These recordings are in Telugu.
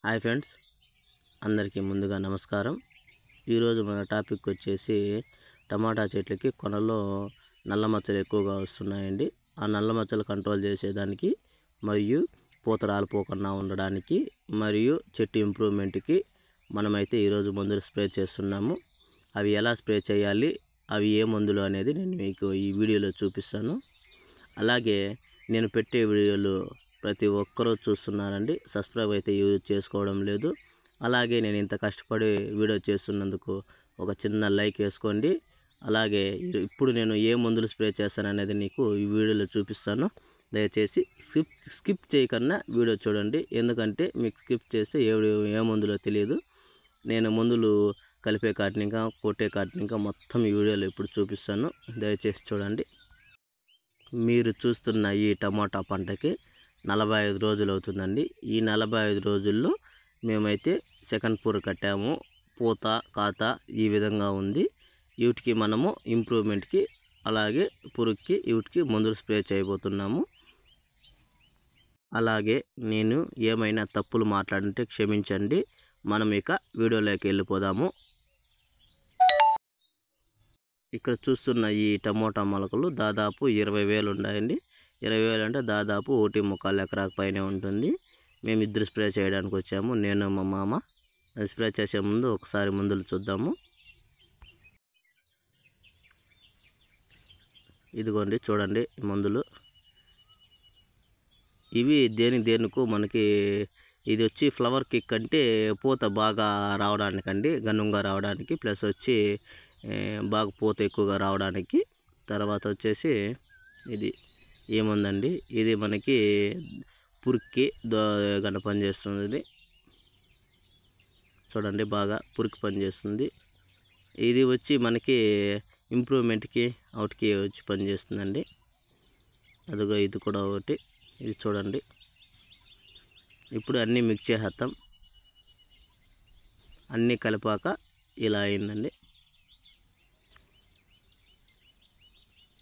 హాయ్ ఫ్రెండ్స్, అందరికీ ముందుగా నమస్కారం. ఈరోజు మన టాపిక్ వచ్చేసి టమాటా చెట్లకి కొనల్లో నల్ల మచ్చలు ఎక్కువగా వస్తున్నాయండి. ఆ నల్ల మచ్చలు కంట్రోల్ చేసేదానికి మరియు పూత రాలిపోకుండా ఉండడానికి మరియు చెట్టు ఇంప్రూవ్మెంట్కి మనమైతే ఈరోజు మందులు స్ప్రే చేస్తున్నాము. అవి ఎలా స్ప్రే చేయాలి, అవి ఏ మందులు అనేది నేను మీకు ఈ వీడియోలో చూపిస్తాను. అలాగే నేను పెట్టే వీడియోలు ప్రతి ఒక్కరూ చూస్తున్నారండి, సబ్స్క్రైబ్ అయితే యూజ్ చేసుకోవడం లేదు. అలాగే నేను ఇంత కష్టపడి వీడియో చేస్తున్నందుకు ఒక చిన్న లైక్ వేసుకోండి. అలాగే ఇప్పుడు నేను ఏ మందులు స్ప్రే చేస్తాననేది నీకు ఈ వీడియోలో చూపిస్తాను. దయచేసి స్కిప్ చేయకుండా వీడియో చూడండి, ఎందుకంటే మీకు స్కిప్ చేస్తే ఏ మందులో తెలియదు. నేను మందులు కలిపే కాటిని ఇంకా కొట్టే కాటిని ఇంకా మొత్తం ఈ వీడియోలో ఇప్పుడు చూపిస్తాను, దయచేసి చూడండి. మీరు చూస్తున్న ఈ టమాటా పంటకి 45 రోజులు అవుతుందండి. ఈ 45 రోజుల్లో మేమైతే సెకండ్ పూర కట్టాము. పూత కాత ఈ విధంగా ఉంది. వీటికి మనము ఇంప్రూవ్మెంట్కి అలాగే పురుగుకి వీటికి మందులు స్ప్రే చేయబోతున్నాము. అలాగే నేను ఏమైనా తప్పులు మాట్లాడితే క్షమించండి. మనం ఇక వీడియోలోకి వెళ్ళిపోదాము. ఇక్కడ చూస్తున్న ఈ టమోటా మొలకలు దాదాపు 20,000 ఉన్నాయండి. 20,000 అంటే దాదాపు 1.25 ఎకరాకు పైనే ఉంటుంది. మేము ఇద్దరు స్ప్రే చేయడానికి వచ్చాము, నేను మా మామ. స్ప్రే చేసే ముందు ఒకసారి మందులు చూద్దాము. ఇదిగోండి చూడండి మందులు. ఇవి దేనికో మనకి ఇది వచ్చి ఫ్లవర్ కిక్ అంటే పూత బాగా రావడానికండి, ఘనంగా రావడానికి, ప్లస్ వచ్చి బాగా పూత ఎక్కువగా రావడానికి. తర్వాత వచ్చేసి ఇది ఏముందండి, ఇది మనకి పురుగుకి గన పనిచేస్తుంది. ఇది చూడండి బాగా పురుగు పనిచేస్తుంది. ఇది వచ్చి మనకి ఇంప్రూవ్మెంట్కి అవుట్కి వచ్చి పనిచేస్తుందండి. అదిగో ఇది కూడా ఒకటి, ఇది చూడండి. ఇప్పుడు అన్నీ మిక్స్ చేసేస్తాం. అన్నీ కలిపాక ఇలా అయిందండి.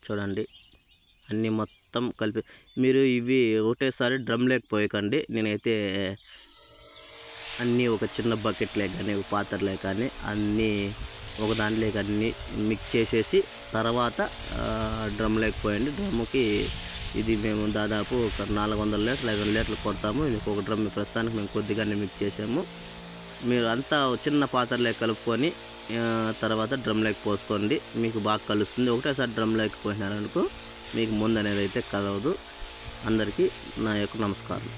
చూడండి అన్నీ మొత్తం కలిపి మీరు ఇవి ఒకటేసారి డ్రమ్ లేకపోయకండి. నేనైతే అన్నీ ఒక చిన్న బకెట్లే కానీ ఒక పాత్రలే కానీ అన్నీ ఒక దాంట్లోకి అన్నీ మిక్స్ చేసేసి తర్వాత డ్రమ్ లేకపోయండి. డ్రమ్ముకి ఇది మేము దాదాపు ఒక 400 లీటర్లు 500 లీటర్లు కొడతాము. ఇది ఒక డ్రమ్ ప్రస్తుతానికి మేము కొద్దిగానే మిక్స్ చేసాము. మీరు అంతా చిన్న పాత్రలే కలుపుకొని తర్వాత డ్రమ్ లేక పోసుకోండి, మీకు బాగా కలుస్తుంది. ఒకటేసారి డ్రమ్ లేకపోయినారనుకో మీకు ముందు అనేది అయితే కలవదు. అందరికీ నా యొక్క నమస్కారం.